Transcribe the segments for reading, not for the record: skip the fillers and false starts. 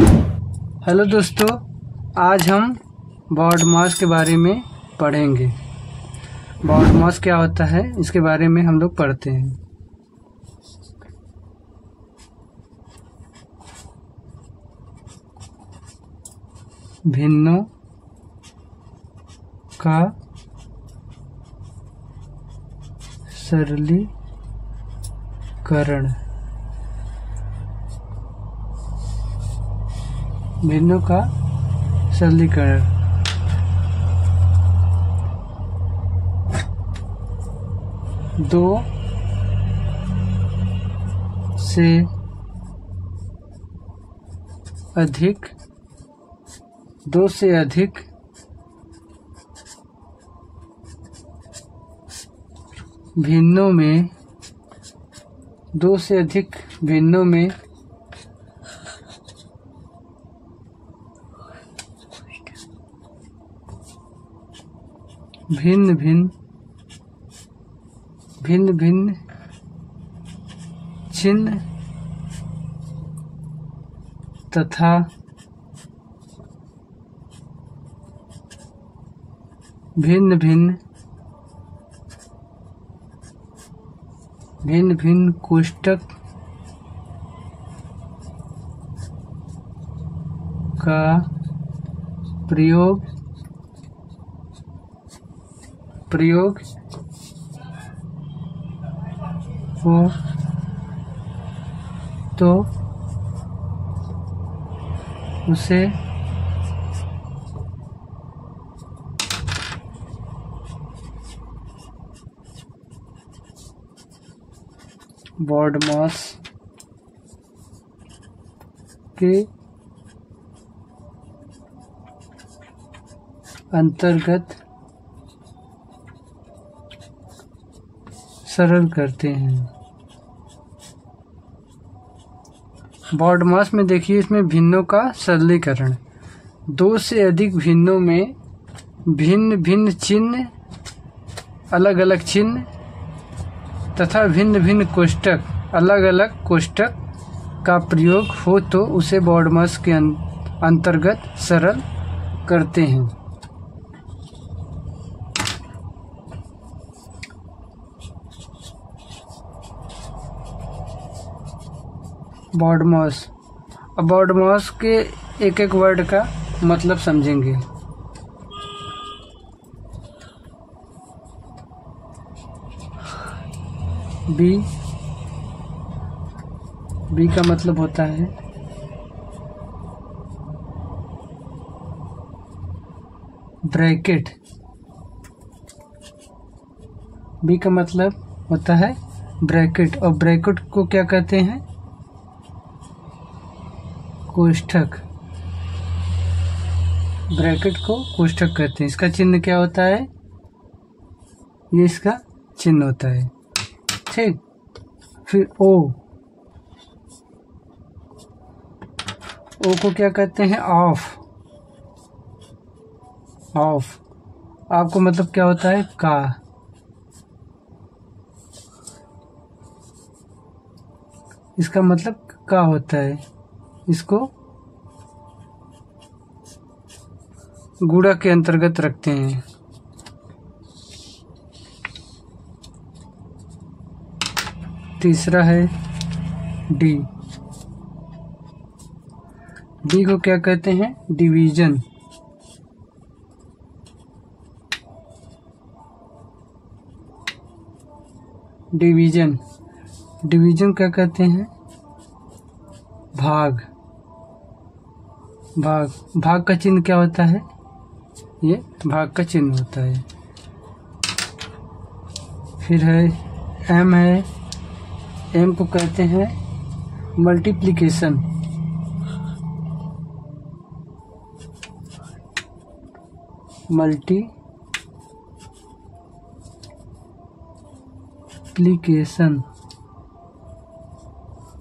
Hello दोस्तों, आज हम बॉड मास के बारे में पढ़ेंगे। बॉड मास क्या होता है इसके बारे में हम लोग पढ़ते हैं। भिन्नों का सरलीकरण। भिन्नों का सरलीकरण। दो से अधिक भिन्नों में भिन्न भिन्न चिन्ह तथा भिन्न भिन्न कोष्ठक का प्रयोग हो तो उसे बॉड मास के अंतर्गत सरल करते हैं। बॉड मास में देखिए, इसमें भिन्नों का सरलीकरण। दो से अधिक भिन्नों में भिन्न चिन्ह, अलग अलग चिन्ह तथा भिन्न कोष्ठक, अलग अलग कोष्ठक का प्रयोग हो तो उसे बॉड मास के अंतर्गत सरल करते हैं। बॉड मास। अब बॉड मास के एक एक वर्ड का मतलब समझेंगे। बी का मतलब होता है ब्रैकेट। बी का मतलब होता है ब्रैकेट, और ब्रैकेट को क्या कहते हैं? कोष्ठक। ब्रैकेट को कोष्ठक कहते हैं। इसका चिन्ह क्या होता है? ये इसका चिन्ह होता है, ठीक। फिर ओ को क्या कहते हैं? ऑफ। आपको मतलब क्या होता है? का। इसका मतलब का होता है। इसको गुणा के अंतर्गत रखते हैं। तीसरा है डी। डी को क्या कहते हैं? डिवीजन। डिवीजन क्या कहते हैं? भाग का चिन्ह क्या होता है? ये भाग का चिन्ह होता है। फिर है एम। एम को कहते हैं मल्टीप्लिकेशन।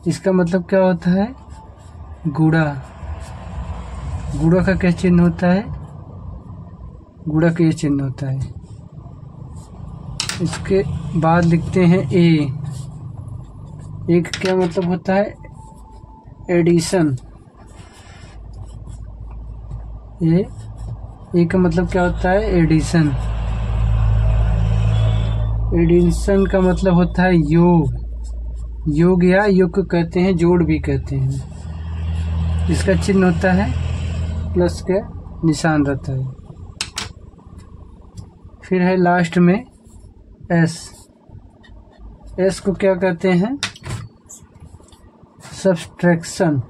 इसका मतलब क्या होता है? गुणा का क्या चिन्ह होता है? गुणा का ये चिन्ह होता है। इसके बाद लिखते हैं ए। एक क्या मतलब होता है? एडिशन। ए का मतलब क्या होता है? एडिशन। एडिशन का मतलब होता है योग। योग या योग को कहते हैं, जोड़ भी कहते हैं। इसका चिन्ह होता है प्लस का निशान रहता है। फिर है लास्ट में एस। एस को क्या कहते हैं? सब्सट्रैक्शन।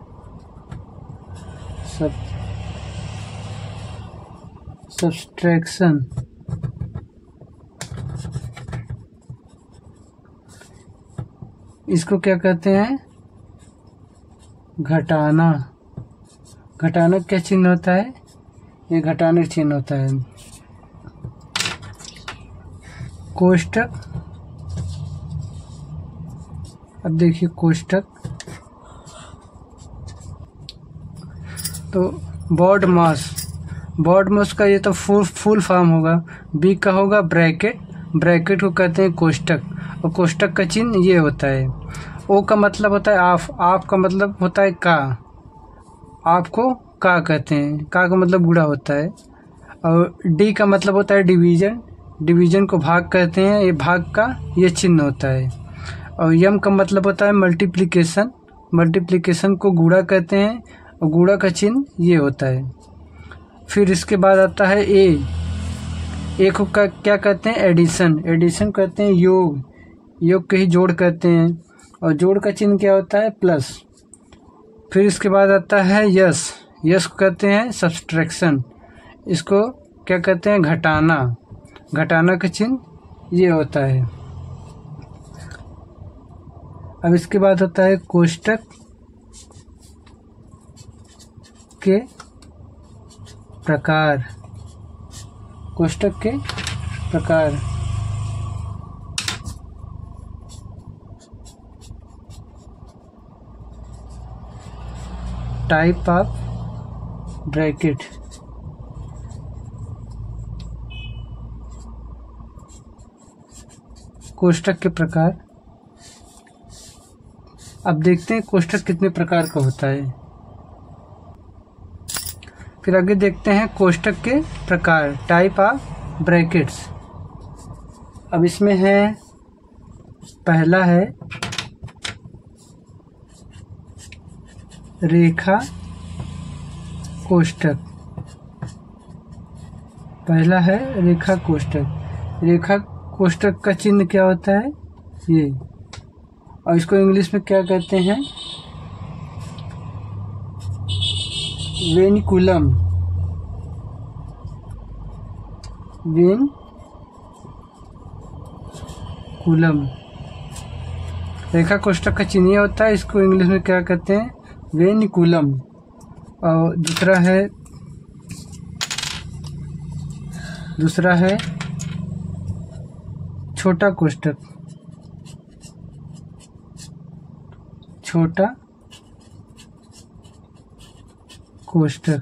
सब्सट्रैक्शन। इसको क्या कहते हैं? घटाना। घटाना क्या चिन्ह होता है? ये घटाने का चिन्ह होता है। कोष्टक। अब देखिए कोष्टक, तो बॉड मास। बॉड मास का ये तो फुल फॉर्म होगा। बी का होगा ब्रैकेट। ब्रैकेट को कहते हैं कोष्टक, और कोष्टक का चिन्ह ये होता है। ओ का मतलब होता है ऑफ। ऑफ का मतलब होता है का। ऑफ को का कहते हैं। का मतलब गुणा होता है। और डी का मतलब होता है डिवीजन। डिवीजन को भाग कहते हैं। ये भाग का ये चिन्ह होता है। और यम का मतलब होता है मल्टीप्लिकेशन। मल्टीप्लिकेशन को गुणा कहते हैं, और गुणा का चिन्ह ये होता है। फिर इसके बाद आता है ए। ए को क्या कहते हैं? एडिशन। एडिशन कहते हैं योग। योग के ही जोड़ कहते हैं, और जोड़ का चिन्ह क्या होता है? प्लस। फिर इसके बाद आता है यस। यस को कहते हैं सब्सट्रैक्शन। इसको क्या कहते हैं? घटाना। घटाना का चिन्ह ये होता है। अब इसके बाद होता है कोष्टक के प्रकार। कोष्टक के प्रकार। Type of bracket. कोष्टक के प्रकार। अब देखते हैं कोष्टक कितने प्रकार का होता है। फिर आगे देखते हैं कोष्टक के प्रकार, टाइप ऑफ ब्रैकेट्स। अब इसमें है, पहला है रेखा कोष्टक। पहला है रेखा कोष्टक। रेखा कोष्टक का चिन्ह क्या होता है? ये। और इसको इंग्लिश में क्या कहते हैं? वेनिकुलम। वेनिकुलम रेखा कोष्टक का चिन्ह होता है। इसको इंग्लिश में क्या कहते हैं? वेनिकुलम। और दूसरा है छोटा कोष्टक। छोटा कोष्टक,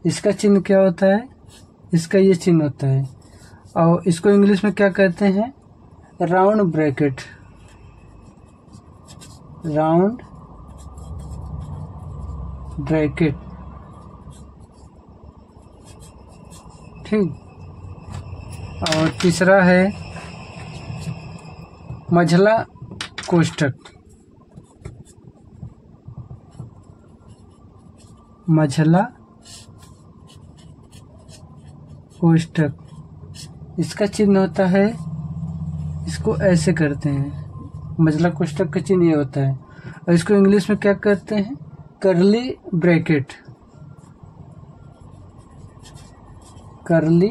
इसका चिन्ह क्या होता है? इसका ये चिन्ह होता है। और इसको इंग्लिश में क्या कहते हैं? Round bracket. राउंड ब्रैकेट, ठीक। और तीसरा है मझला कोष्टक। मझला कोष्टक, इसका चिन्ह होता है, इसको ऐसे करते हैं। मझला कोष्टक का चिन्ह ये होता है। और इसको इंग्लिश में क्या कहते हैं? Curly bracket. कर्ली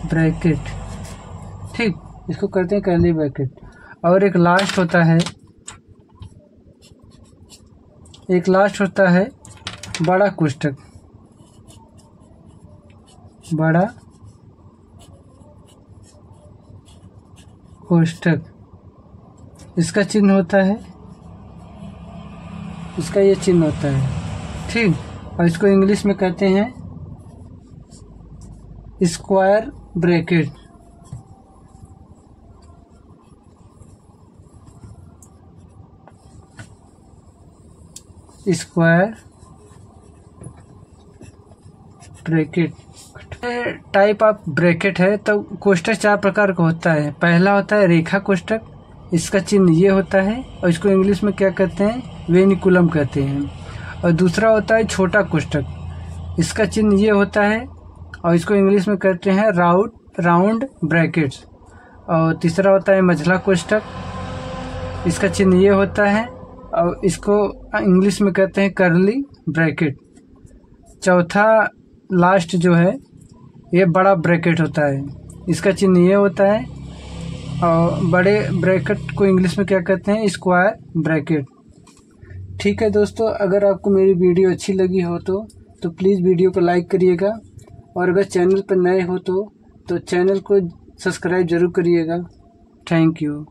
ब्रैकेट, ठीक, इसको करते हैं कर्ली ब्रैकेट। और एक लास्ट होता है बड़ा कोष्टक। बड़ा कोष्टक, इसका चिन्ह होता है, इसका ये चिन्ह होता है, ठीक। और इसको इंग्लिश में कहते हैं square bracket. Square bracket. Type of bracket है तो कोष्टक 4 प्रकार का होता है। पहला होता है रेखा कोष्टक, इसका चिन्ह ये होता है और इसको इंग्लिश में क्या कहते हैं, वेनिकुलम कहते हैं। और दूसरा होता है छोटा कोष्टक, इसका चिन्ह ये होता है और इसको इंग्लिश में कहते हैं राउंड ब्रैकेट्स। और तीसरा होता है मझला कोष्टक, इसका चिन्ह ये होता है और इसको इंग्लिश में कहते हैं कर्ली ब्रैकेट। चौथा लास्ट जो है ये बड़ा ब्रैकेट होता है, इसका चिन्ह ये होता है और बड़े ब्रैकेट को इंग्लिश में क्या कहते हैं, स्क्वायर ब्रैकेट। ठीक है दोस्तों, अगर आपको मेरी वीडियो अच्छी लगी हो तो प्लीज़ वीडियो को लाइक करिएगा और अगर चैनल पर नए हो तो चैनल को सब्सक्राइब जरूर करिएगा। Thank you.